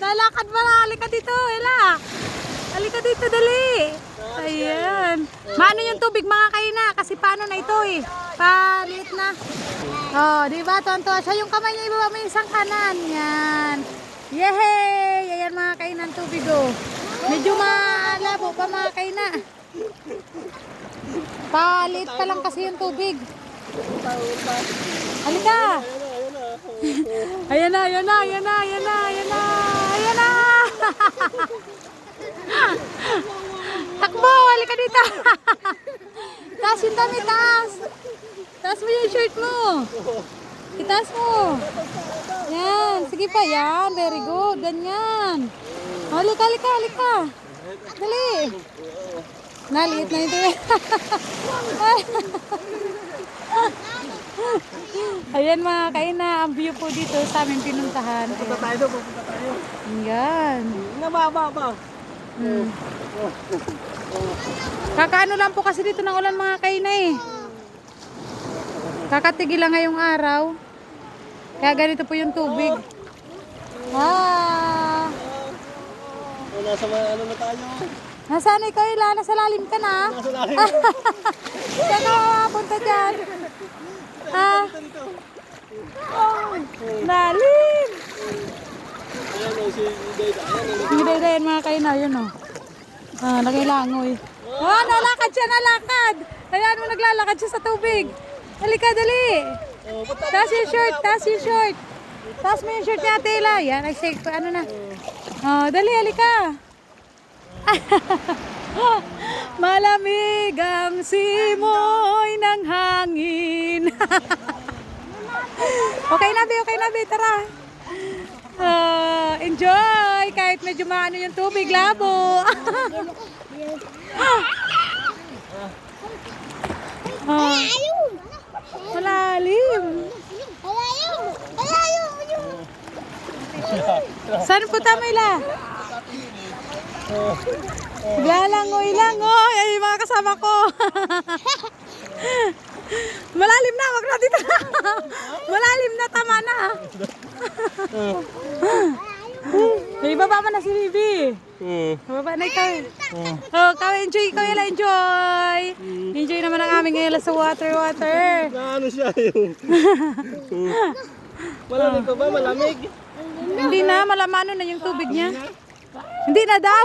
Lalakad ba? Halika dito, Ella. Halika dito, dali. Ayan. Maano yung tubig mga kaina? Kasi paano na ito eh. Palit na. Oh, di ba? Tuwan-tuwa siya. Yung kamay niya ibaba may isang kanan. Yan. Yehey! Ayan mga kaina ng tubig oh. Medyo malabo pa mga kaina. Palit pa lang kasi yung tubig. Halika. Ayan na, ayan na, ayan na, ayan na, ayan na, ayan na. Takbo, halika dito. Taas yung dami, taas. Taas mo yung shirt mo. Itaas mo. Yan, sige pa, yan, very good, ganyan. Halika, halika, halika. Dali. Naliit na ito. Ayan mga kaina, ang view po dito sa aming pinuntahan. Pupunta tayo doon, pupunta tayo. Ayan. Nababa. Kakaano lang po kasi dito ng ulan mga kaina eh. Kakatigil lang ngayong araw. Kaya ganito po yung tubig. Ah. Nasa ano na tayo? Nasaan ikaw Ila? Nasa lalim ka na? Nasa lalim. Saan ka punta dyan? Ah. Oh, lalim. Ayan o, si Dayda. Hindi Dayda mga kaina, yun o. Ah, nakilangoy. Oh, nalakad siya, nalakad. Ayan mo, naglalakad siya sa tubig. Halika, dali. Taas yung short, taas yung short. Taas mo yung short niya, Tela. Yan, ay shake, ano na. Oh, dali, halika. Malamig ang simoy ng hangin. Okay na, Bi, tara. Enjoy, kahit medyo maano yung tubig, labo. Malalim. Saan po Tamila? Langoy. Ay, mga kasama ko. Malalim na, wag na dito. Malalim na, tama na. Ay, baba mo na si Bibi. Baba na ikaw. Oh, ikaw enjoy, enjoy. Enjoy naman ang aming ngayon sa water. Ano siya yung... Malamig pa ba? Malamig? Hindi na, malamano na yung tubig niya. Hindi na daw.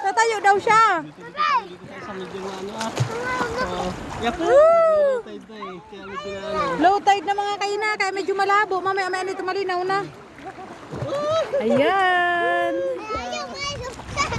Tatayo daw siya. Dito tayo sa medyo na ano low tide na eh. Kaya medyo na ano. Low tide na mga kaina, kaya medyo malabo. Mamaya ito malinaw na. Ayan.